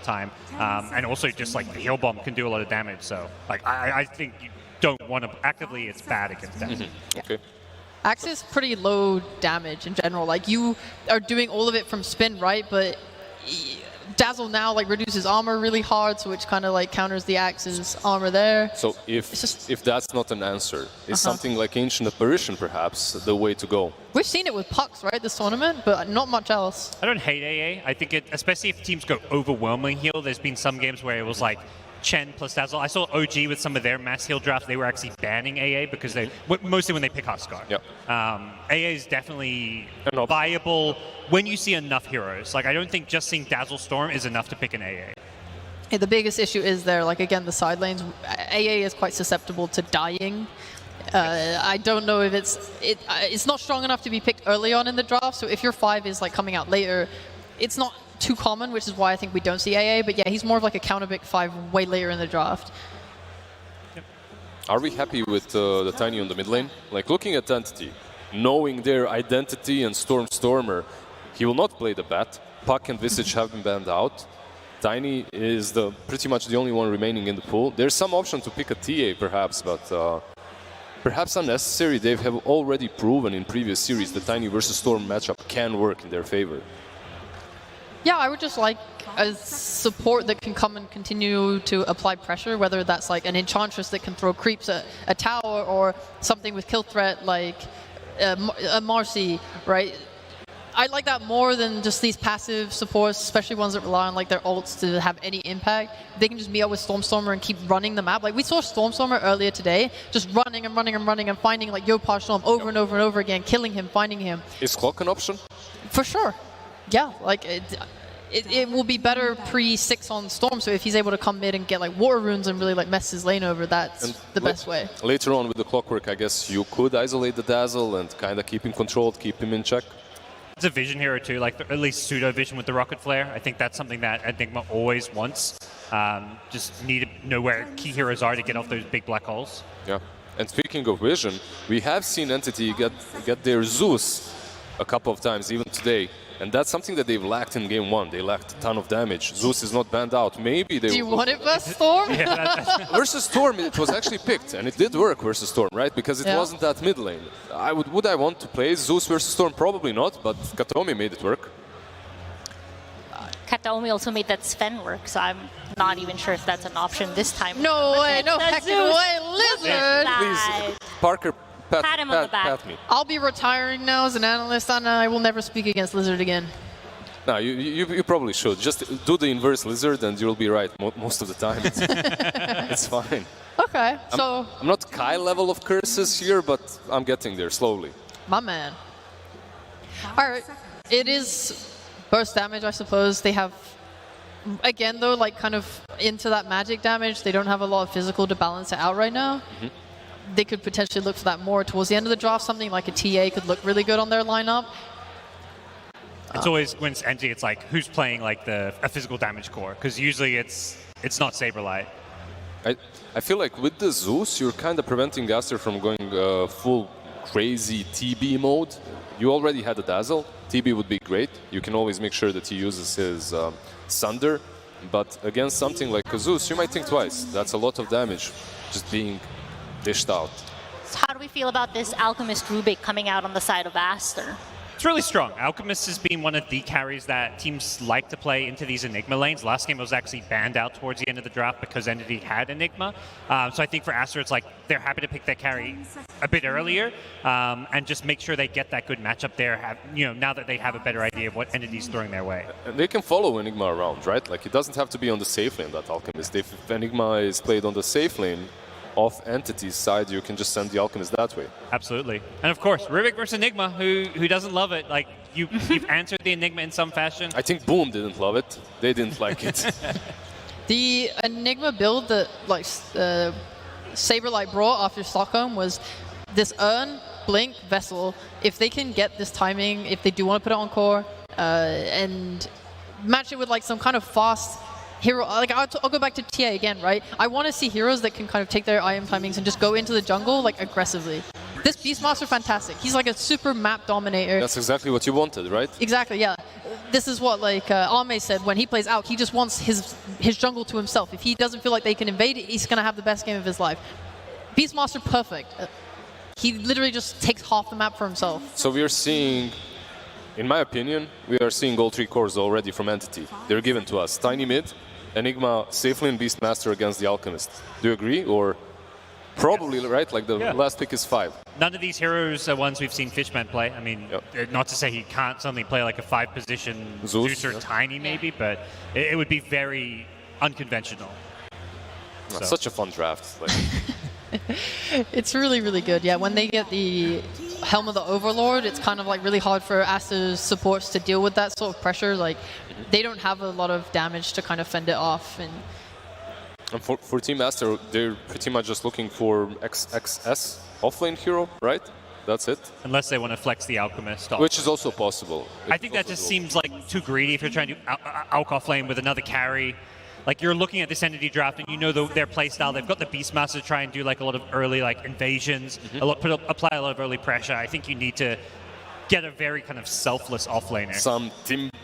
time. And also just like the heal bomb can do a lot of damage. So like I think you don't want to actively, it's bad against that. Mm-hmm. Okay. Axe is pretty low damage in general. Like you are doing all of it from spin, right? But Dazzle now like reduces armor really hard, so which kind of like counters the Axe's armor there. So if that's not an answer, is something like Ancient Apparition perhaps the way to go? We've seen it with pucks, right, this tournament, but not much else. I don't hate AA. I think it, especially if teams go overwhelming heal, there's been some games where it was like Chen plus Dazzle. I saw OG with some of their mass heal drafts, they were actually banning AA because they, mostly when they pick Huskar. Yep. AA is definitely viable when you see enough heroes. Like I don't think just seeing Dazzle Storm is enough to pick an AA. Yeah, the biggest issue is there, like again, the side lanes. AA is quite susceptible to dying. I don't know if it's not strong enough to be picked early on in the draft, so if your 5 is like coming out later, it's not too common, which is why I think we don't see AA, but yeah, he's more of like a counter-pick 5 way later in the draft. Yep. Are we happy with the Tiny on the mid lane? Like looking at Entity, knowing their identity and Stormer, he will not play the Bat. Puck and Visage have been banned out. Tiny is pretty much the only one remaining in the pool. There's some option to pick a TA perhaps, but perhaps unnecessary. They have already proven in previous series the Tiny versus Storm matchup can work in their favor. Yeah, I would just like a support that can come and continue to apply pressure, whether that's like an Enchantress that can throw creeps at a tower or something with kill threat like a Marcy, right? I like that more than just these passive supports, especially ones that rely on like their ults to have any impact. They can just meet up with Stormstormer and keep running the map. Like we saw Stormstormer earlier today, just running and running and running and finding like Yopaj Storm over and over and over again, killing him, finding him. Is Clock an option? For sure. Yeah, like it will be better pre-6 on Storm, so if he's able to come mid and get like Water Runes and really like mess his lane over, that's the best way. Later on with the Clockwork, I guess you could isolate the Dazzle and kind of keep him controlled, keep him in check. It's a vision hero too, like at least pseudo vision with the Rocket Flare. I think that's something that Enigma always wants. Just need to know where key heroes are to get off those big black holes. Yeah, and speaking of vision, we have seen Entity get their Zeus a couple of times, even today. And that's something that they've lacked in game 1. They lacked a ton of damage. Zeus is not banned out. Maybe they... Do you want it versus Storm? Versus Storm, it was actually picked, and it did work versus Storm, right? Because it wasn't that mid lane. Would I want to play Zeus versus Storm? Probably not, but Kataomi made it work. Kataomi also made that Sven work, so I'm not even sure if that's an option this time. No way, no heckin' way, Lizard! Please, Parker, pat him on the back. me. I'll be retiring now as an analyst, and I will never speak against Lizard again. No, you probably should. Just do the inverse Lizard and you'll be right most of the time. It's fine. Okay, so... I'm not Kai level of curses here, but I'm getting there slowly. My man. Alright, it is burst damage, I suppose. They have, again though, like kind of into that magic damage. They don't have a lot of physical to balance it out right now. They could potentially look for that more towards the end of the draft. Something like a TA could look really good on their lineup. It's always, when it's empty, it's like, who's playing like a physical damage core? Because usually it's not Saberlight. I feel like with the Zeus, you're kind of preventing Aster from going full crazy TB mode. You already had a Dazzle. TB would be great. You can always make sure that he uses his Sunder. But against something like a Zeus, you might think twice. That's a lot of damage just being dished out. So how do we feel about this Alchemist Rubik coming out on the side of Aster? It's really strong. Alchemist has been one of the carries that teams like to play into these Enigma lanes. Last game it was actually banned out towards the end of the draft because Entity had Enigma. So I think for Aster, it's like they're happy to pick that carry a bit earlier and just make sure they get that good matchup there, now that they have a better idea of what Entity's throwing their way. And they can follow Enigma around, right? Like it doesn't have to be on the safe lane, that Alchemist. If Enigma is played on the safe lane, off Entity's side, you can just send the Alchemist that way. Absolutely. And of course, Rubik versus Enigma, who doesn't love it? Like, you've answered the Enigma in some fashion. I think Boom didn't love it. They didn't like it. The Enigma build that like Saberlight brought after Stockholm was this Urn, Blink, Vessel. If they can get this timing, if they do want to put it on core, and match it with like some kind of fast hero, like I'll go back to TA again, right? I want to see heroes that can kind of take their IM timings and just go into the jungle like aggressively. This Beastmaster, fantastic. He's like a super map dominator. That's exactly what you wanted, right? Exactly, yeah. this is what like Arme said when he plays Alk, he just wants his jungle to himself. If he doesn't feel like they can invade it, he's going to have the best game of his life. Beastmaster, perfect. He literally just takes half the map for himself. So we are seeing, in my opinion, we are seeing all 3 cores already from Entity. They're given to us. Tiny mid, Enigma safely in Beastmaster against the Alchemist. Do you agree? Or probably, right? Like the last pick is 5. None of these heroes are ones we've seen Fishman play. I mean, not to say he can't suddenly play like a 5-position Zeus or Tiny maybe, but it would be very unconventional. So. Such a fun draft. Like. It's really, really good. Yeah, when they get the Helm of the Overlord, it's kind of like really hard for Aster's supports to deal with that sort of pressure. Like, they don't have a lot of damage to kind of fend it off. And for Team Aster, they're pretty much just looking for XXS offlane hero, right? That's it. Unless they want to flex the Alchemist off. Which is also possible. I think that just seems like too greedy if you're trying to Alch offlane with another carry. Like, you're looking at this Entity draft and you know their playstyle. They've got the Beastmaster to try and do like a lot of early like invasions, apply a lot of early pressure. I think you need to get a very kind of selfless offlaner. Some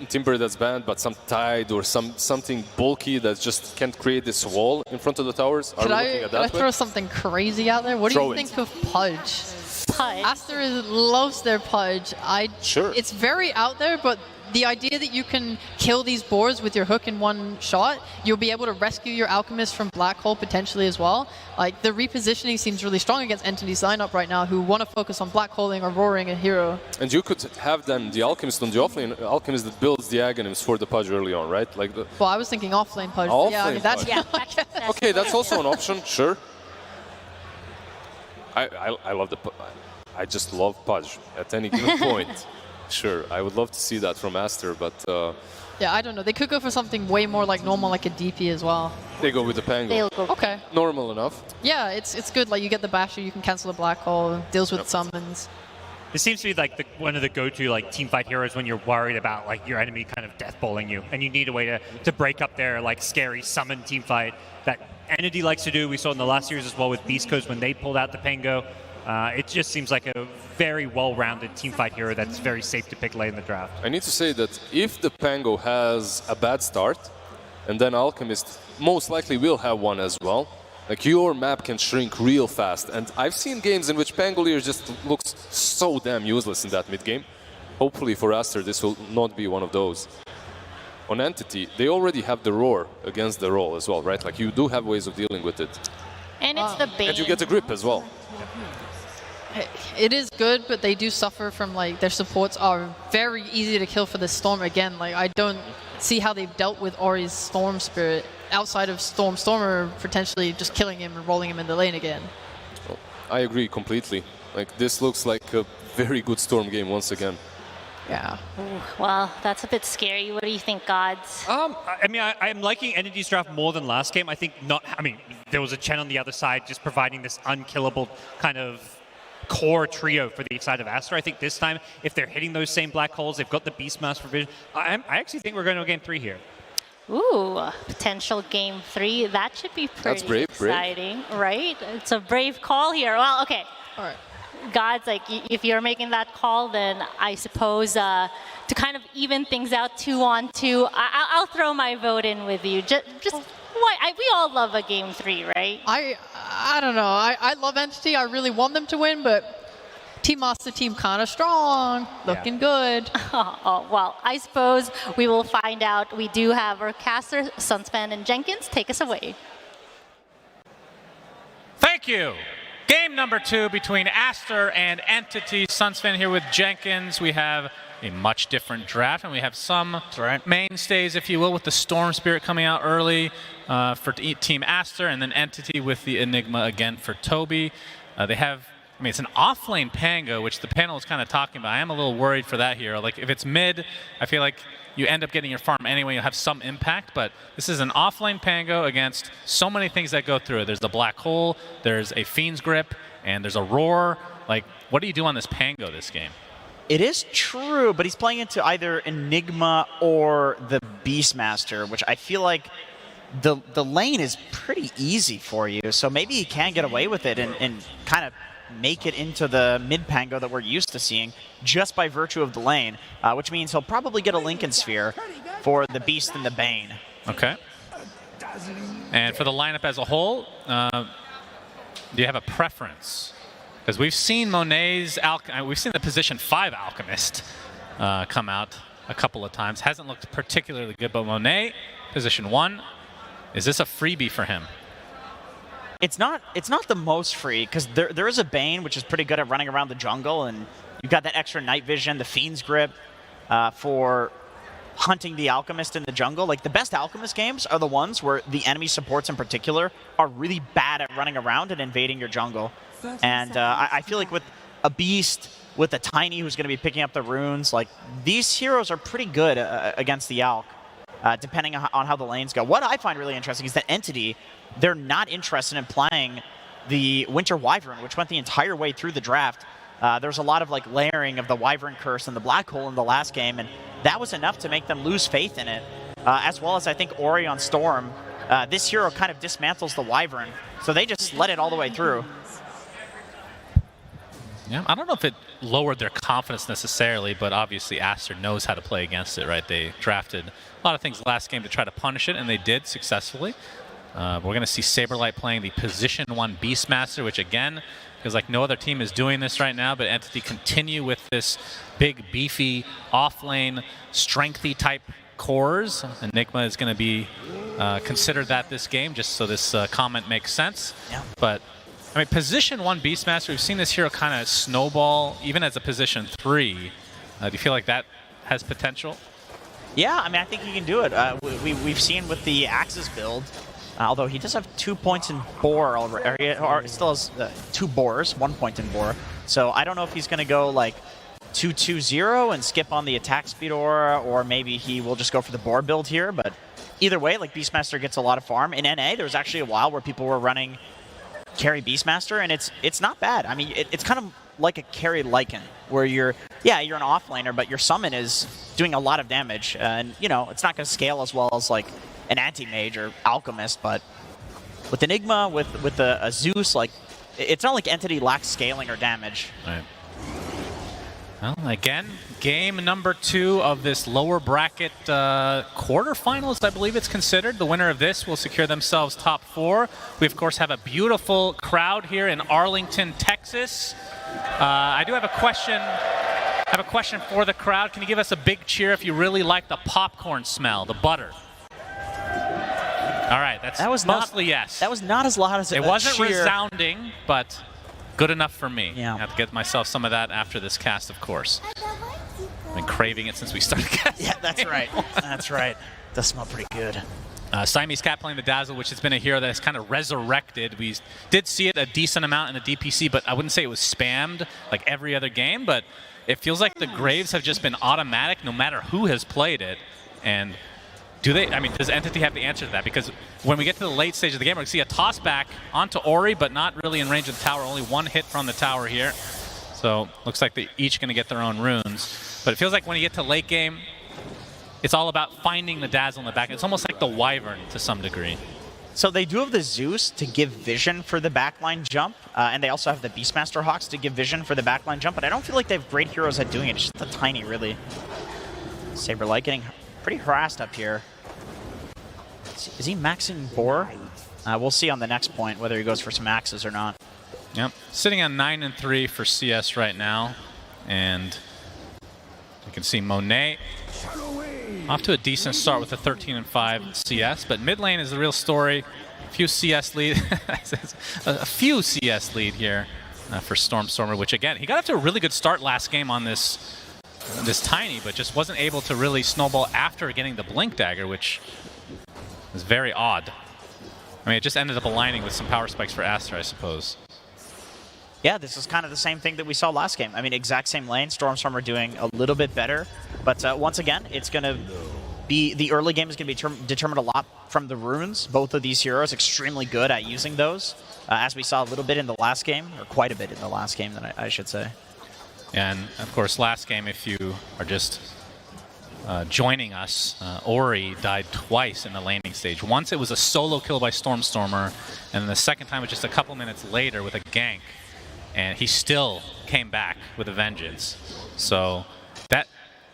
Timber that's banned, but some Tide or something bulky that just can't create this wall in front of the towers. Are we looking at that? Could I throw something crazy out there? What do you think of Pudge? Pudge. Aster loves their Pudge. Sure. It's very out there, but the idea that you can kill these boards with your hook in one shot, you'll be able to rescue your Alchemist from Black Hole potentially as well. Like, the repositioning seems really strong against Entity's lineup right now, who want to focus on Black Holing or roaring a hero. And you could have then the Alchemist on the offlane, Alchemist that builds the Aghanims for the Pudge early on, right? Like the Well, I was thinking offlane Pudge. Yeah, I mean, that's okay, that's also an option, sure. I love I just love Pudge at any given point. Sure, I would love to see that from Aster, but... yeah, I don't know. They could go for something way more like normal, like a DP as well. They go with the Pango. Okay. Normal enough. Yeah, it's good. Like, you get the Basher, you can cancel the Black Hole, deals with summons. This seems to be like one of the go-to like teamfight heroes when you're worried about like your enemy kind of deathballing you, and you need a way to break up their like scary summon teamfight that Entity likes to do. We saw in the last series as well with Beast Coast when they pulled out the Pango. It just seems like a very well-rounded teamfight hero that's very safe to pick late in the draft. I need to say that if the Pango has a bad start, and then Alchemist most likely will have one as well, like your map can shrink real fast. And I've seen games in which Pangolier just looks so damn useless in that mid-game. Hopefully for Aster this will not be one of those. On Entity, they already have the Roar against the roll as well, right? Like, you do have ways of dealing with it. And it's the bait. And you get the grip as well. It is good, but they do suffer from, like, their supports are very easy to kill for the Storm again. Like, I don't see how they've dealt with Ori's Storm Spirit outside of Stormer potentially just killing him and rolling him in the lane again. Well, I agree completely. Like, this looks like a very good Storm game once again. Yeah. Ooh, well, that's a bit scary. What do you think, Gods? I mean, I'm liking Entity's draft more than last game. I think there was a Chen on the other side just providing this unkillable kind of core trio for the side of Aster. I think this time, if they're hitting those same black holes, they've got the Beastmaster vision. I actually think we're going to game 3 here. Ooh, potential game 3. That should be pretty exciting, right? It's a brave call here. Well, okay. All right. Gods, like, if you're making that call, then I suppose to kind of even things out 2-on-2, I'll throw my vote in with you. Just why? We all love a game 3, right? I don't know. I love Entity. I really want them to win, but Team Master team kind of strong, looking good. Oh, well, I suppose we will find out. We do have our caster, Sunspan and Jenkins. Take us away. Thank you. Game number 2 between Aster and Entity. Sunspan here with Jenkins. We have a much different draft, and we have some mainstays, if you will, with the Storm Spirit coming out early for Team Aster, and then Entity with the Enigma again for Toby. They have, I mean, it's an offlane Pango, which the panel is kind of talking about. I am a little worried for that hero. Like, if it's mid, I feel like you end up getting your farm anyway. You'll have some impact, but this is an offlane Pango against so many things that go through it. There's the Black Hole, there's a Fiend's Grip, and there's a Roar. Like, what do you do on this Pango this game? It is true, but he's playing into either Enigma or the Beastmaster, which I feel like the lane is pretty easy for you. So maybe he can get away with it and kind of make it into the mid Pango that we're used to seeing just by virtue of the lane, which means he'll probably get a Lincoln Sphere for the Beast and the Bane. Okay. And for the lineup as a whole, do you have a preference? Because we've seen Monet's, we've seen the position 5 Alchemist come out a couple of times. Hasn't looked particularly good, but Monet, position 1. Is this a freebie for him? It's not the most free, because there is a Bane, which is pretty good at running around the jungle, and you've got that extra night vision, the Fiend's Grip for hunting the Alchemist in the jungle. Like, the best Alchemist games are the ones where the enemy supports in particular are really bad at running around and invading your jungle. And I feel like with a Beast, with a Tiny who's going to be picking up the runes, like, these heroes are pretty good against the Alch, depending on how the lanes go. What I find really interesting is that Entity, they're not interested in playing the Winter Wyvern, which went the entire way through the draft. There's a lot of like layering of the Wyvern Curse and the Black Hole in the last game, and that was enough to make them lose faith in it. As well as I think Ori on Storm, this hero kind of dismantles the Wyvern, so they just let it all the way through. Yeah, I don't know if it lowered their confidence necessarily, but obviously Aster knows how to play against it, right? They drafted a lot of things last game to try to punish it, and they did successfully. We're going to see Saberlight playing the position 1 Beastmaster, which again, feels like no other team is doing this right now, but Entity continue with this big, beefy, off-lane, strengthy type cores. Enigma is going to be considered that this game, just so this comment makes sense. Yeah. But I mean, position 1 Beastmaster, we've seen this hero kind of snowball, even as a position 3. Do you feel like that has potential? Yeah, I mean, I think he can do it. We've seen with the Axis build, although he does have 2 points in Boar already, or still has 2 Boars, 1 point in Boar. So I don't know if he's going to go like 2-2-0 and skip on the attack speed aura, or maybe he will just go for the Boar build here. But either way, like, Beastmaster gets a lot of farm. In NA, there was actually a while where people were running carry Beastmaster, and it's not bad. I mean, it's kind of like a carry Lycan, where you're an offlaner, but your summon is doing a lot of damage, and you know, it's not going to scale as well as like an anti-mage or alchemist. But with Enigma, with a Zeus, like, it's not like Entity lacks scaling or damage. Right. Well, again, game number 2 of this lower bracket quarterfinals, I believe it's considered. The winner of this will secure themselves top 4. We, of course, have a beautiful crowd here in Arlington, Texas. I do have a question for the crowd. Can you give us a big cheer if you really like the popcorn smell, the butter? All right, that was mostly yes. That was not as loud as it wasn't cheer. Resounding, but good enough for me. Yeah. I have to get myself some of that after this cast, of course. I've been craving it since we started casting. Yeah, that's right. That's right. Does smell pretty good. Siamese Cat playing the Dazzle, which has been a hero that has kind of resurrected. We did see it a decent amount in the DPC, but I wouldn't say it was spammed like every other game, but it feels like the Graves have just been automatic no matter who has played it. And does Entity have the answer to that? Because when we get to the late stage of the game, we're going to see a toss back onto Ori, but not really in range of the tower. Only 1 hit from the tower here. So looks like they're each going to get their own runes. But it feels like when you get to late game, it's all about finding the Dazzle in the back. It's almost like the Wyvern to some degree. So they do have the Zeus to give vision for the backline jump, and they also have the Beastmaster Hawks to give vision for the backline jump, but I don't feel like they have great heroes at doing it. It's just a tiny, really. Saberlight getting pretty harassed up here. Is he maxing Boar? We'll see on the next point whether he goes for some axes or not. Yep, sitting on 9-3 for CS right now, and you can see Monet off to a decent start with a 13-5 CS, but mid lane is the real story. A few CS lead here for Stormer, which again, he got off to a really good start last game on this Tiny, but just wasn't able to really snowball after getting the Blink Dagger, which is very odd. I mean, it just ended up aligning with some power spikes for Aster, I suppose. Yeah, this is kind of the same thing that we saw last game. I mean, exact same lane, Stormer doing a little bit better. But once again, it's going to be, the early game is going to be determined a lot from the runes. Both of these heroes extremely good at using those, as we saw a little bit in the last game, or quite a bit in the last game, I should say. And of course, last game, if you are just joining us, Ori died twice in the landing stage. Once it was a solo kill by Stormer, and then the second time was just a couple minutes later with a gank. and he still came back with a vengeance. So that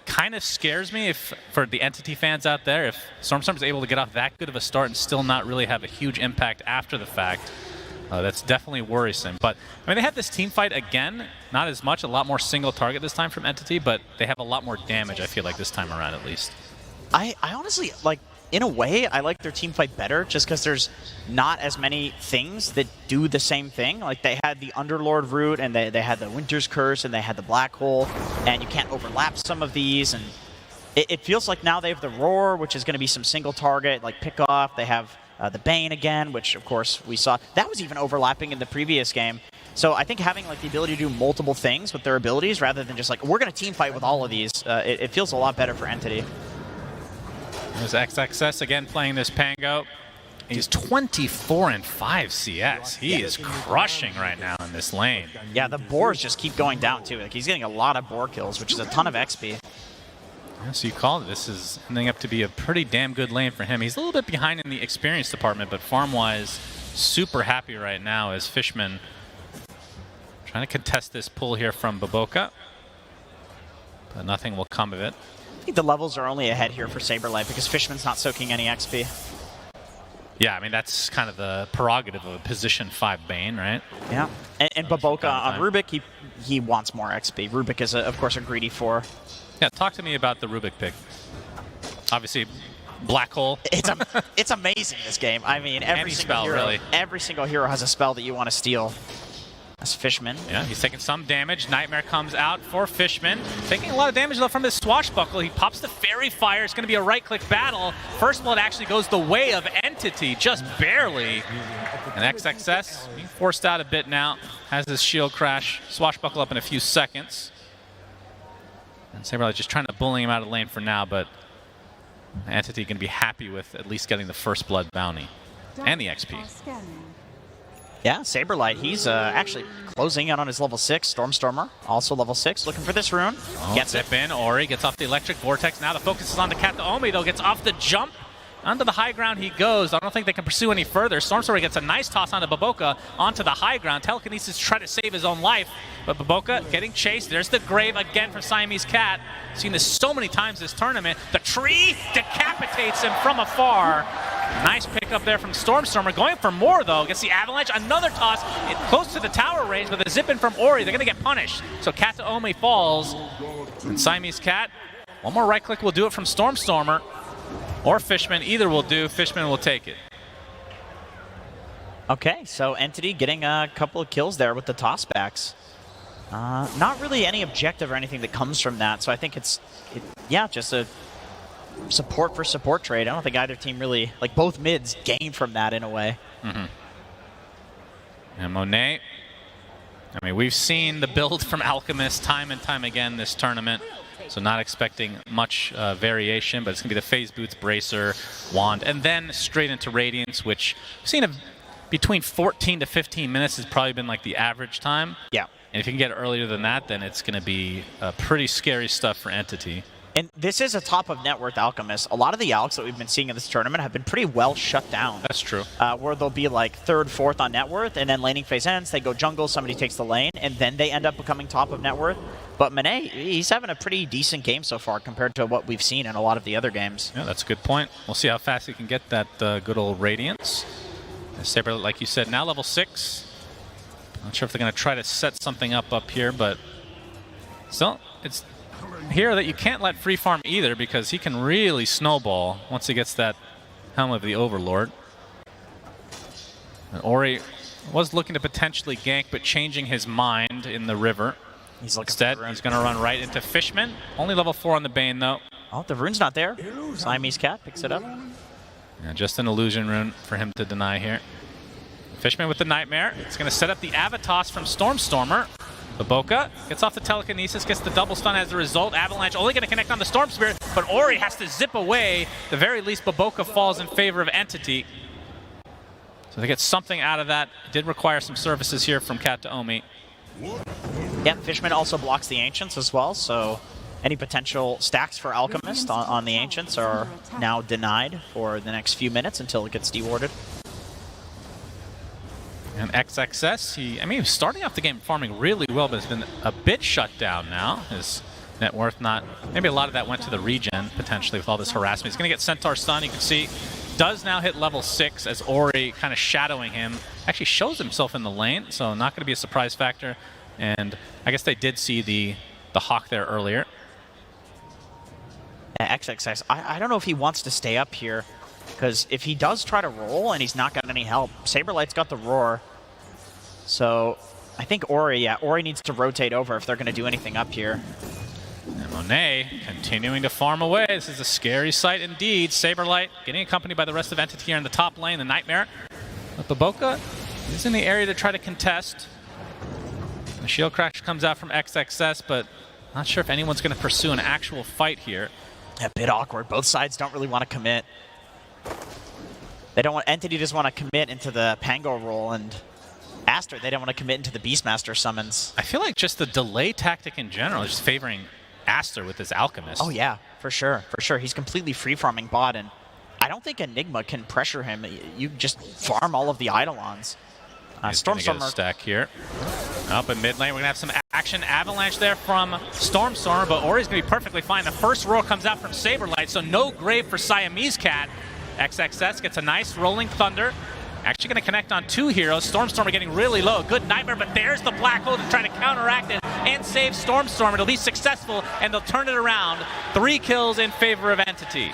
kind of scares me if, for the Entity fans out there, if Stormstorm is able to get off that good of a start and still not really have a huge impact after the fact. That's definitely worrisome. But I mean, they have this team fight again, not as much, a lot more single target this time from Entity, but they have a lot more damage, I feel like, this time around at least. I honestly, like, in a way, I like their team fight better just because there's not as many things that do the same thing. Like, they had the Underlord route, and they had the Winter's Curse, and they had the Black Hole, and you can't overlap some of these. And it feels like now they have the Roar, which is going to be some single target, like pick off. They have the Bane again, which, of course, we saw. That was even overlapping in the previous game. So I think having like the ability to do multiple things with their abilities rather than just like, we're going to team fight with all of these, it feels a lot better for Entity. There's XXS again playing this Pango. He's 24 and 5 CS. He is crushing right now in this lane. Yeah, the boars just keep going down too. Like, he's getting a lot of boar kills, which is a ton of XP. Yeah, so you call it. This is ending up to be a pretty damn good lane for him. He's a little bit behind in the experience department, but farm-wise, super happy right now as Fishman trying to contest this pull here from Baboka. But nothing will come of it. I think the levels are only ahead here for Saberlight because Fishman's not soaking any XP. Yeah, I mean, that's kind of the prerogative of a position 5 Bane, right? Yeah, and Baboka on Rubik, he wants more XP. Rubik is, of course, a greedy 4. Yeah, talk to me about the Rubik pick. Obviously, Black Hole. It's amazing, this game. I mean, every single hero has a spell that you want to steal. That's Fishman. Yeah, he's taking some damage. Nightmare comes out for Fishman. Taking a lot of damage, though, from this Swashbuckle. He pops the Fairy Fire. It's going to be a right-click battle. First Blood actually goes the way of Entity, just barely. And XXS being forced out a bit now. Has this shield crash. Swashbuckle up in a few seconds. And Saberlight just trying to bully him out of the lane for now, but Entity going to be happy with at least getting the First Blood bounty and the XP. Yeah, Saberlight, he's actually closing in on his level 6. Stormstormer, also level 6, looking for this rune. Gets it in. Ori gets off the Electric Vortex. Now the focus is on the Kataomi, though. Gets off the jump. Onto the high ground he goes. I don't think they can pursue any further. Stormstormer gets a nice toss onto Baboka onto the high ground. Telekinesis to try to save his own life. But Baboka getting chased. There's the grave again from Siamese Cat. Seen this so many times this tournament. The tree decapitates him from afar. Nice pick up there from Stormstormer. Going for more, though. Gets the Avalanche. Another toss. Close to the tower range, but the zip in from Ori. They're going to get punished. So Kataomi falls. And Siamese Cat. One more right click will do it from Stormstormer. Or Fishman. Either will do. Fishman will take it. Okay, so Entity getting a couple of kills there with the tossbacks. Not really any objective or anything that comes from that, so I think it's just a support for support trade. I don't think either team really, like both mids, gain from that in a way. Mm-hmm. And Monet, I mean, we've seen the build from Alchemist time and time again this tournament, so not expecting much variation, but it's going to be the Phase Boots, Bracer, Wand, and then straight into Radiance, which we've seen between 14 to 15 minutes has probably been like the average time. Yeah. And if you can get earlier than that, then it's going to be pretty scary stuff for Entity. And this is a top of net worth Alchemist. A lot of the Alcs that we've been seeing in this tournament have been pretty well shut down. That's true. Where they'll be like 3rd, 4th on net worth, and then laning phase ends, they go jungle, somebody takes the lane, and then they end up becoming top of net worth. But Monet, he's having a pretty decent game so far compared to what we've seen in a lot of the other games. Yeah, that's a good point. We'll see how fast he can get that good old Radiance. Saber, like you said, now level 6. Not sure if they're going to try to set something up here, but still, it's here that you can't let free farm either because he can really snowball once he gets that Helm of the Overlord. And Ori was looking to potentially gank, but changing his mind in the river. Instead, he's going to run right into Fishman. Only level 4 on the Bane, though. Oh, the rune's not there. Siamese Cat picks it up. Yeah, just an illusion rune for him to deny here. Fishman with the Nightmare. It's going to set up the Avatos from Stormstormer. Baboka gets off the Telekinesis, gets the double stun as a result. Avalanche only going to connect on the Storm Spirit, but Ori has to zip away. At the very least, Baboka falls in favor of Entity. So they get something out of that. It did require some services here from Kataomi. Yeah, Fishman also blocks the Ancients as well, so any potential stacks for Alchemist on the Ancients are now denied for the next few minutes until it gets dewarded. And XXS, he was starting off the game farming really well, but has been a bit shut down now. His net worth not, maybe a lot of that went to the regen, potentially, with all this harassment. He's going to get Centaur stun, you can see. Does now hit level 6 as Ori kind of shadowing him. Actually shows himself in the lane, so not going to be a surprise factor. And I guess they did see the Hawk there earlier. XXS, I don't know if he wants to stay up here, because if he does try to roll and he's not got any help, Saberlight's got the roar. So I think Ori needs to rotate over if they're going to do anything up here. And Monet continuing to farm away. This is a scary sight indeed. Saberlight getting accompanied by the rest of Entity here in the top lane, the Nightmare. But Baboka is in the area to try to contest. The shield crash comes out from XXS, but not sure if anyone's going to pursue an actual fight here. A bit awkward. Both sides don't really want to commit. They don't want, Entity doesn't want to commit into the Pango roll, and Aster, they don't want to commit into the Beastmaster summons. I feel like just the delay tactic in general is just favoring Aster with his Alchemist. Oh yeah, for sure, for sure. He's completely free-farming bot, and I don't think Enigma can pressure him. You just farm all of the Eidolons. Stormstormer stack here. Up in mid lane, we're gonna have some action. Avalanche there from Stormstormer, but Ori's gonna be perfectly fine. The first roar comes out from Saberlight, so no grave for Siamese Cat. XXS gets a nice rolling thunder. Actually gonna connect on 2 heroes. Stormstormer getting really low. Good Nightmare, but there's the Black Hole to try to counteract it and save Stormstormer. It'll be successful, and they'll turn it around. 3 kills in favor of Entity.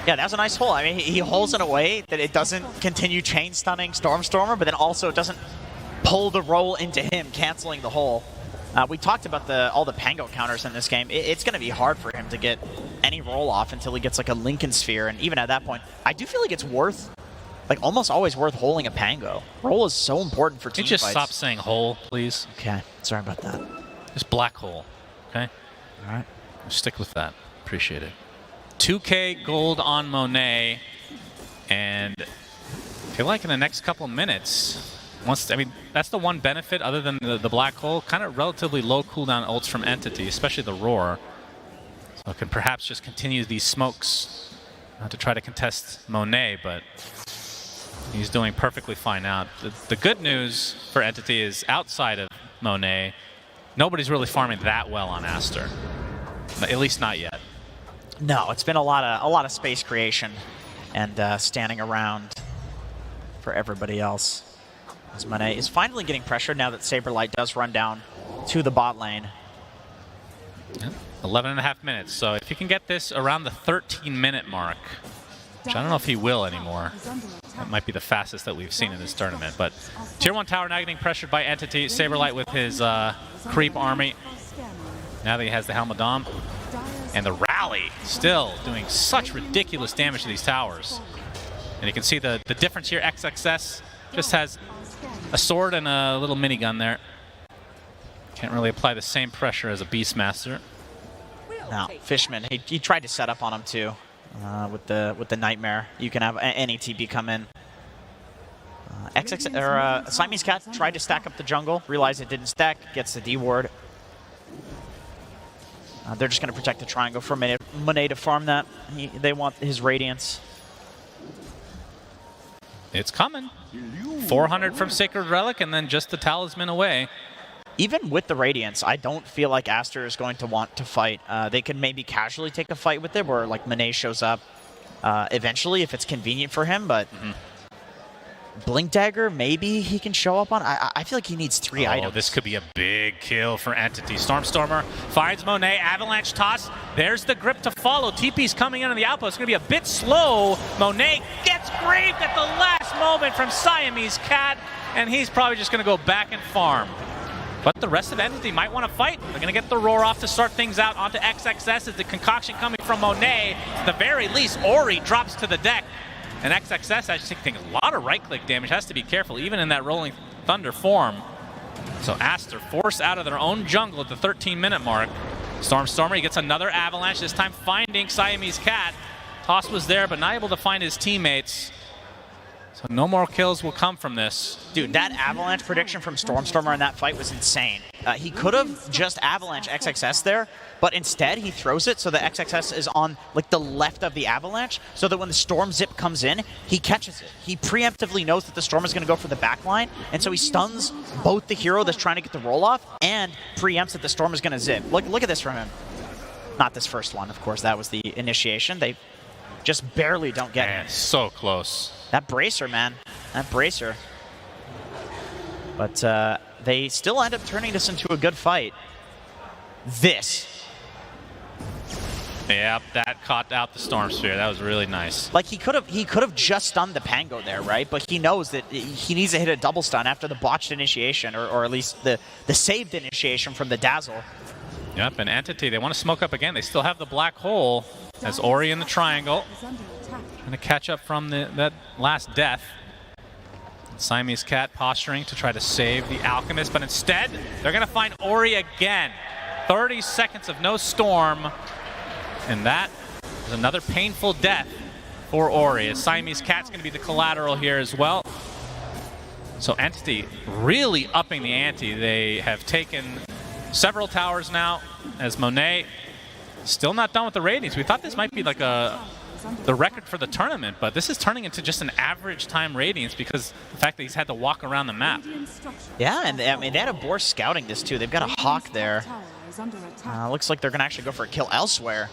Yeah, that was a nice hole. I mean, he holds in a way that it doesn't continue chain stunning Stormstormer, but then also it doesn't pull the roll into him, canceling the hole. We talked about all the Pango counters in this game. It's going to be hard for him to get any roll off until he gets like a Lincoln Sphere, and even at that point, I do feel like it's worth, like almost always worth holding a Pango. Roll is so important for team fights. Can you just fights. stop saying hole, please? Okay, sorry about that. Just black hole, okay? All right. Stick with that. Appreciate it. 2K gold on Monet, and I feel like in the next couple minutes, that's the one benefit other than the black hole, kind of relatively low cooldown ults from Entity, especially the roar. So it can perhaps just continue these smokes to try to contest Monet, but he's doing perfectly fine now. The good news for Entity is outside of Monet, nobody's really farming that well on Aster, at least not yet. No, it's been a lot of space creation and standing around for everybody else. As Monet is finally getting pressured now that Saberlight does run down to the bot lane. Yep. 11.5 minutes, so if you can get this around the 13-minute mark, which I don't know if he will anymore. That might be the fastest that we've seen in this tournament, but Tier 1 tower now getting pressured by Entity. Saberlight with his creep army. Now that he has the Helmadam. And the rally still doing such ridiculous damage to these towers. And you can see the difference here. XXS just has a sword and a little minigun there. Can't really apply the same pressure as a Beastmaster. No, Fishman, he tried to set up on him too with the Nightmare. You can have any TB come in. Siamese Cat tried to stack up the jungle, realized it didn't stack, gets the D ward. They're just going to protect the triangle for Monet to farm that. They want his Radiance. It's coming. 400 from Sacred Relic, and then just the Talisman away. Even with the Radiance, I don't feel like Aster is going to want to fight. They could maybe casually take a fight with it, where like Monet shows up eventually if it's convenient for him, but Blink Dagger, maybe he can show up on. I feel like he needs 3 items. This could be a big kill for Entity. Stormstormer finds Monet. Avalanche toss. There's the grip to follow. TP's coming in on the outpost. It's going to be a bit slow. Monet gets graved at the last moment from Siamese Cat, and he's probably just going to go back and farm. But the rest of Entity might want to fight. They're going to get the roar off to start things out onto XXS as the concoction coming from Monet. At the very least, Ori drops to the deck. And XXS, I just think a lot of right-click damage. Has to be careful, even in that Rolling Thunder form. So Aster forced out of their own jungle at the 13-minute mark. Stormstormer, he gets another Avalanche, this time finding Siamese Cat. Toss was there, but not able to find his teammates. So no more kills will come from this. Dude, that avalanche prediction from Stormstormer in that fight was insane. He could have just avalanche XXS there, but instead he throws it so the XXS is on like the left of the avalanche, so that when the storm zip comes in, he catches it. He preemptively knows that the storm is going to go for the back line, and so he stuns both the hero that's trying to get the roll off and preempts that the storm is going to zip. Look at this from him. Not this first one, of course. That was the initiation. They just barely don't get it. So close. That bracer, man. That bracer. But they still end up turning this into a good fight. Yep, that caught out the Storm Sphere. That was really nice. Like he could have just stunned the Pango there, right? But he knows that he needs to hit a double stun after the botched initiation, or at least the saved initiation from the Dazzle. Yep, and Entity, they want to smoke up again. They still have the black hole as Ori in the triangle. Trying to catch up from that last death. Siamese Cat posturing to try to save the Alchemist, but instead, they're going to find Ori again. 30 seconds of no storm, and that is another painful death for Ori, as Siamese Cat's going to be the collateral here as well. So Entity really upping the ante. They have taken several towers now, as Monet still not done with the ratings. We thought this might be like the record for the tournament, but this is turning into just an average time ratings because the fact that he's had to walk around the map. Yeah, and I mean, they had a Boar scouting this too. They've got a Hawk there. Looks like they're going to actually go for a kill elsewhere.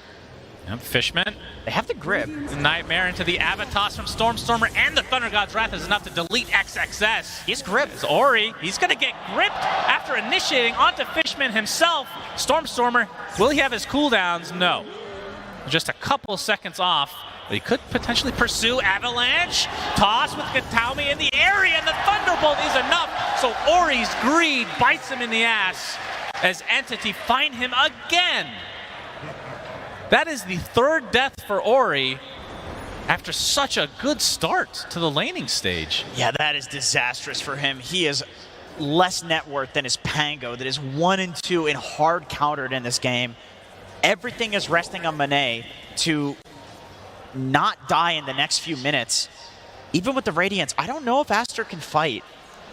Yep, Fishman. They have the grip. The Nightmare into the Avatos from Stormstormer, and the Thunder God's Wrath is enough to delete XXS. He's gripped. It's Ori. He's going to get gripped after initiating onto Fishman himself. Stormstormer, will he have his cooldowns? No. Just a couple seconds off. But he could potentially pursue Avalanche. Toss with Katami in the area, and the Thunderbolt is enough. So Ori's greed bites him in the ass as Entity find him again. That is the third death for Ori after such a good start to the laning stage. Yeah, that is disastrous for him. He is less net worth than his Pango that is 1 and 2 and hard countered in this game. Everything is resting on Monet to not die in the next few minutes. Even with the Radiance, I don't know if Aster can fight.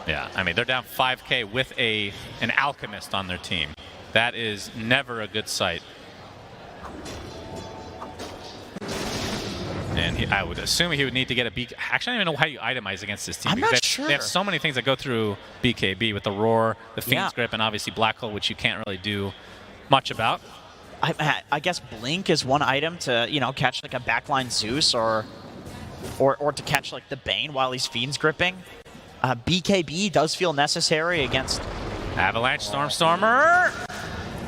Yeah, I mean, they're down 5K with an Alchemist on their team. That is never a good sight. And I would assume he would need to get a BKB. Actually, I don't even know how you itemize against this team. I'm not sure. They have so many things that go through BKB with the Roar, the Fiend's Grip, and obviously Black Hole, which you can't really do much about. I guess Blink is one item to, you know, catch like a backline Zeus or to catch like the Bane while he's Fiend's gripping. BKB does feel necessary against Avalanche, Stormstormer,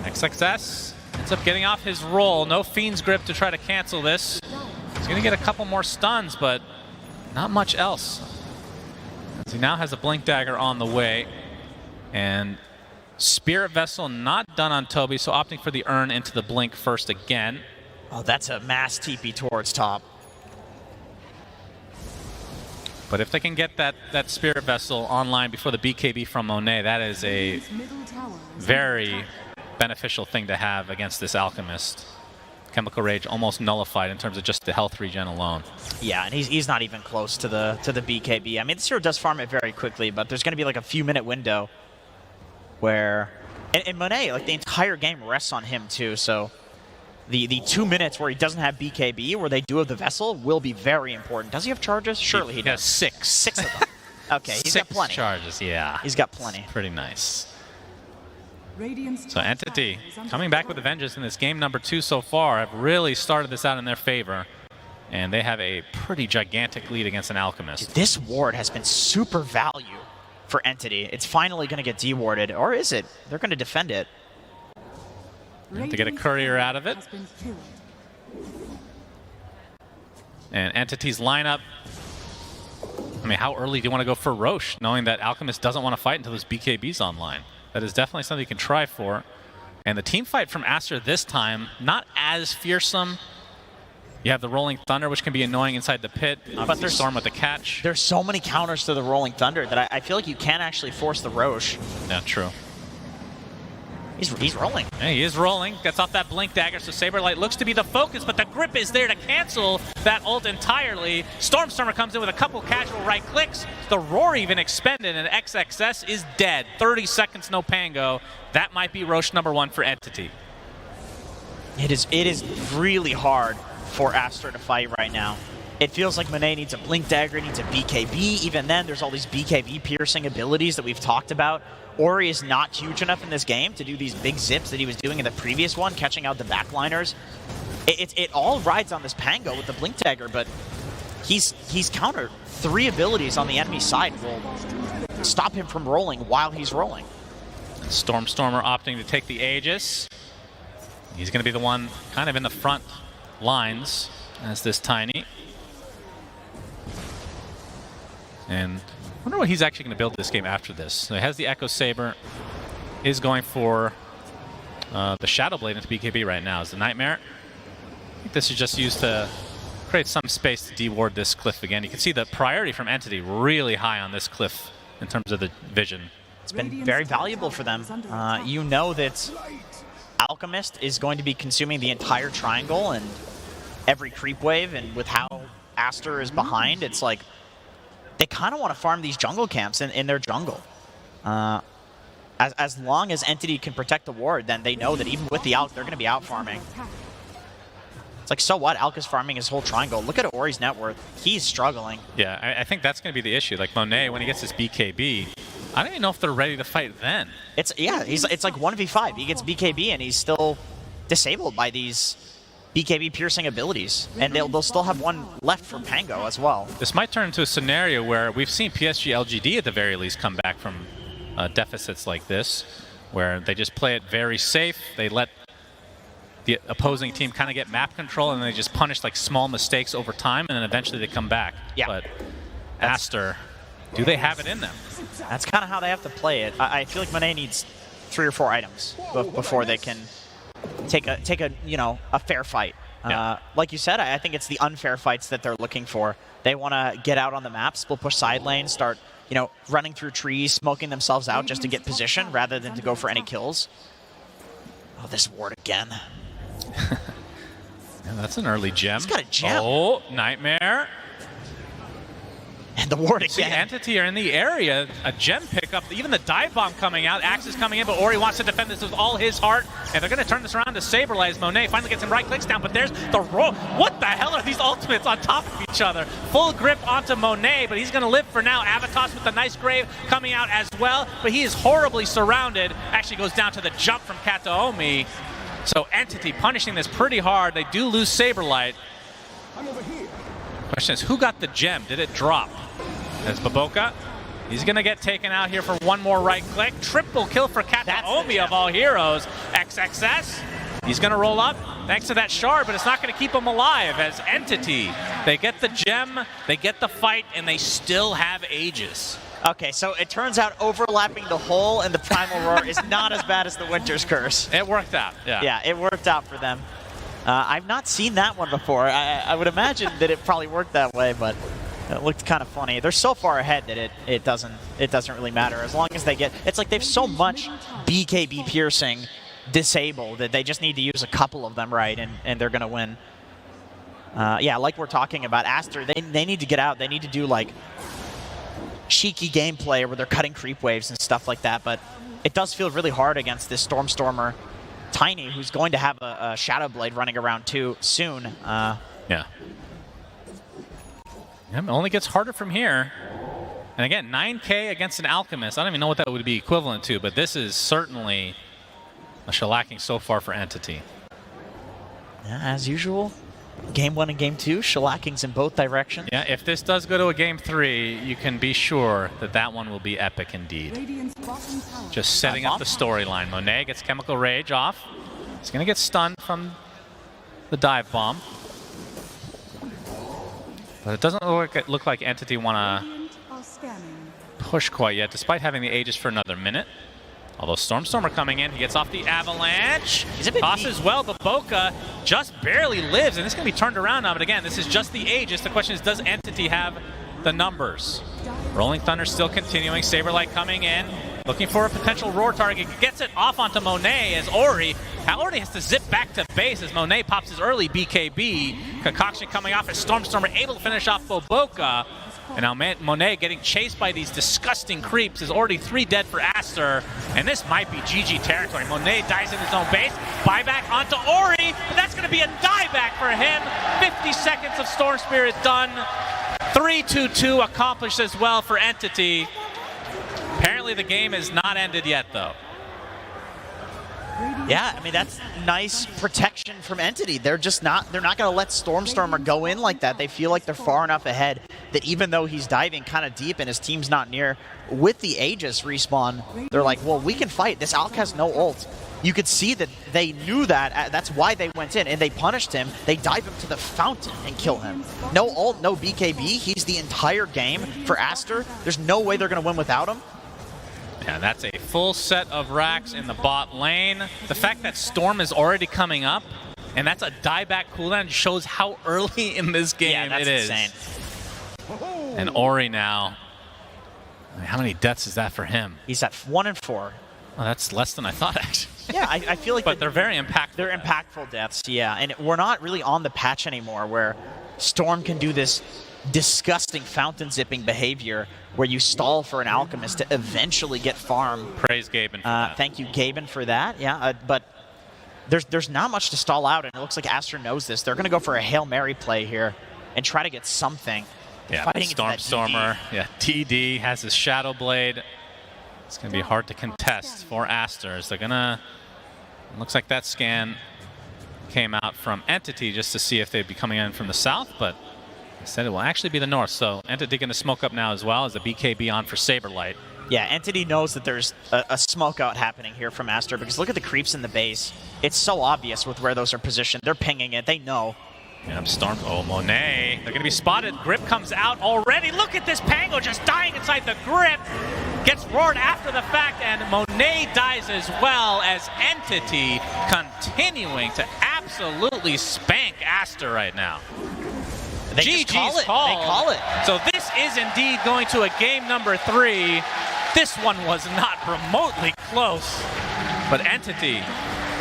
XXS ends up getting off his roll. No Fiend's Grip to try to cancel this. He's going to get a couple more stuns, but not much else. As he now has a Blink Dagger on the way. And Spirit Vessel not done on Toby, so opting for the Urn into the Blink first again. Oh, that's a mass TP towards top. But if they can get that Spirit Vessel online before the BKB from Monet, that is a very beneficial thing to have against this Alchemist. Chemical Rage almost nullified in terms of just the health regen alone. Yeah, and he's not even close to the BKB. I mean, this hero does farm it very quickly, but there's going to be like a few-minute window where... And Monet, like the entire game rests on him too, so the 2 minutes where he doesn't have BKB, where they do have the Vessel, will be very important. Does he have charges? Surely he does. Has 6. 6 of them. Okay, he's got plenty. 6 charges, yeah. He's got plenty. Pretty nice. So Entity coming back with a vengeance in this game number 2 so far have really started this out in their favor. And they have a pretty gigantic lead against an Alchemist. This ward has been super value for Entity. It's finally going to get dewarded, or is it? They're going to defend it. To get a courier out of it. And Entity's lineup. I mean, how early do you want to go for Roche, knowing that Alchemist doesn't want to fight until this BKB's online? That is definitely something you can try for. And the team fight from Aster this time, not as fearsome. You have the Rolling Thunder, which can be annoying inside the pit. But there's Storm with the catch. There's so many counters to the Rolling Thunder that I feel like you can actually force the Roche. Yeah, true. He's rolling. Yeah, he is rolling. Gets off that Blink Dagger, so Saberlight looks to be the focus, but the grip is there to cancel that ult entirely. Stormstormer comes in with a couple casual right clicks. The Roar even expended, and XXS is dead. 30 seconds, no Pango. That might be Roche #1 for Entity. It is really hard for Aster to fight right now. It feels like Monet needs a Blink Dagger, needs a BKB. Even then, there's all these BKB piercing abilities that we've talked about. Ori is not huge enough in this game to do these big zips that he was doing in the previous one, catching out the backliners. It all rides on this Pango with the Blink Dagger, but he's countered 3 abilities on the enemy side will stop him from rolling while he's rolling. Stormstormer opting to take the Aegis. He's going to be the one kind of in the front lines as this Tiny. And I wonder what he's actually going to build this game after this. So he has the Echo Saber, is going for the Shadow Blade into BKB right now. Is the Nightmare. I think this is just used to create some space to deward this cliff again. You can see the priority from Entity really high on this cliff in terms of the vision. It's been very valuable for them. You know that Alchemist is going to be consuming the entire triangle and every creep wave, and with how Aster is behind, it's like they kind of want to farm these jungle camps in their jungle. As long as Entity can protect the ward, then they know that even with the Alk, they're going to be out farming. It's like, so what? Alk is farming his whole triangle. Look at Ori's net worth. He's struggling. Yeah, I think that's going to be the issue. Like Monet, when he gets his BKB, I don't even know if they're ready to fight then. It's like 1v5. He gets BKB and he's still disabled by these BKB piercing abilities, and they'll still have one left for Pango as well. This might turn into a scenario where we've seen PSG LGD at the very least come back from deficits like this, where they just play it very safe. They let the opposing team kind of get map control, and they just punish like small mistakes over time, and then eventually they come back. Yeah. But Aster, do they have it in them? That's kind of how they have to play it. I feel like Monet needs 3 or 4 items before they can take a a fair fight. Yeah. Like you said, I think it's the unfair fights that they're looking for. They want to get out on the map, split push side lane, start running through trees, smoking themselves out just to get position rather than to go for any kills. Oh, this ward again. Yeah, that's an early gem. He's got a gem. Oh, Nightmare. And the ward See, again. Entity are in the area. A gem pickup. Even the dive bomb coming out. Axe is coming in, but Ori wants to defend this with all his heart. And they're going to turn this around to Saberlight as Monet finally gets some right clicks down. But there's the roll. What the hell are these ultimates on top of each other? Full grip onto Monet, but he's going to live for now. Avatos with the nice grave coming out as well. But he is horribly surrounded. Actually goes down to the jump from Kataomi. So Entity punishing this pretty hard. They do lose Saberlight. Question is, who got the gem? Did it drop? That's Baboka. He's going to get taken out here for one more right click. Triple kill for Kataomi of all heroes. XXS. He's going to roll up thanks to that shard, but it's not going to keep him alive as Entity. They get the gem, they get the fight, and they still have Aegis. Okay, so it turns out overlapping the hole and the Primal Roar is not as bad as the Winter's Curse. It worked out, yeah. Yeah, it worked out for them. I've not seen that one before. I would imagine that it probably worked that way, but it looked kind of funny. They're so far ahead that it doesn't really matter as long as they get. It's like they've so much BKB piercing disabled that they just need to use a couple of them right, and they're gonna win. Yeah, like we're talking about Aster, they need to get out. They need to do like cheeky gameplay where they're cutting creep waves and stuff like that. But it does feel really hard against this Stormstormer Tiny, who's going to have a Shadow Blade running around too soon. Yeah. It only gets harder from here. And again, 9K against an Alchemist. I don't even know what that would be equivalent to, but this is certainly a shellacking so far for Entity. Yeah, as usual, Game 1 and Game 2, shellackings in both directions. Yeah, if this does go to a Game 3, you can be sure that that one will be epic indeed. Just setting up the storyline. Monet gets Chemical Rage off. He's going to get stunned from the dive bomb. But it doesn't look like Entity want to push quite yet, despite having the Aegis for another minute. Although Stormstormer coming in, he gets off the Avalanche. Tosses well, but Boca just barely lives, and this is going to be turned around now. But again, this is just the Aegis. The question is, does Entity have the numbers? Rolling Thunder still continuing. Saberlight coming in. looking for a potential roar target. Gets it off onto Monet as Ori. Now Ori has to zip back to base as Monet pops his early BKB. Concoction coming off as Stormstormer able to finish off Boboka. And now Monet getting chased by these disgusting creeps is already 3 dead for Aster. And this might be GG territory. Monet dies in his own base. Buyback onto Ori. But that's going to be a dieback for him. 50 seconds of Storm Spirit done. 3-2-2 accomplished as well for Entity. Apparently the game is not ended yet, though. Yeah, I mean, that's nice protection from Entity. They're not going to let Stormstormer go in like that. They feel like they're far enough ahead that even though he's diving kind of deep and his team's not near, with the Aegis respawn, they're like, well, we can fight. This Alk has no ult. You could see that they knew that. That's why they went in, and they punished him. They dive him to the fountain and kill him. No ult, no BKB. He's the entire game for Aster. There's no way they're going to win without him. Yeah, that's a full set of racks in the bot lane. The fact that Storm is already coming up, and that's a dieback cooldown, shows how early in this game it is. Insane. And Ori now, how many deaths is that for him? He's at 1 and 4. Well, that's less than I thought, actually. Yeah, I feel like but they're very impactful. They're impactful deaths, yeah. And we're not really on the patch anymore where Storm can do this disgusting fountain zipping behavior where you stall for an Alchemist to eventually get farm. Praise Gaben for that. Thank you, Gaben, for that. Yeah, but there's not much to stall out, and it looks like Aster knows this. They're going to go for a Hail Mary play here and try to get something. Yeah, Stormstormer. Yeah, TD has his Shadow Blade. It's going to be hard to contest for Aster. They're going to... Looks like that scan came out from Entity just to see if they'd be coming in from the south, but instead it will actually be the north. So Entity going to smoke up now as well as the BKB on for Saberlight. Yeah, Entity knows that there's a smoke out happening here from Aster because look at the creeps in the base. It's so obvious with where those are positioned. They're pinging it. They know. Yeah, Storm. Oh, Monet. They're going to be spotted. Grip comes out already. Look at this Pango just dying inside the Grip. Gets roared after the fact, and Monet dies as well as Entity continuing to absolutely spank Aster right now. They just call it. They call it. So this is indeed going to a game number 3. This one was not remotely close, but Entity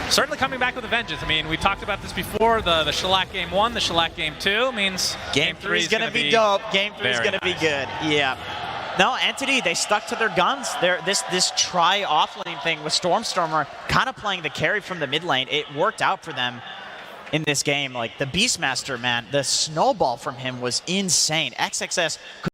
certainly coming back with a vengeance. I mean, we talked about this before, the Shellac Game 1, the Shellac Game 2 means Game 3 is going to be dope. Game 3 is going to be good. Yeah. No, Entity, they stuck to their guns. This try offlane thing with Stormstormer kind of playing the carry from the mid lane. It worked out for them in this game. Like the Beastmaster, man, the snowball from him was insane. XXS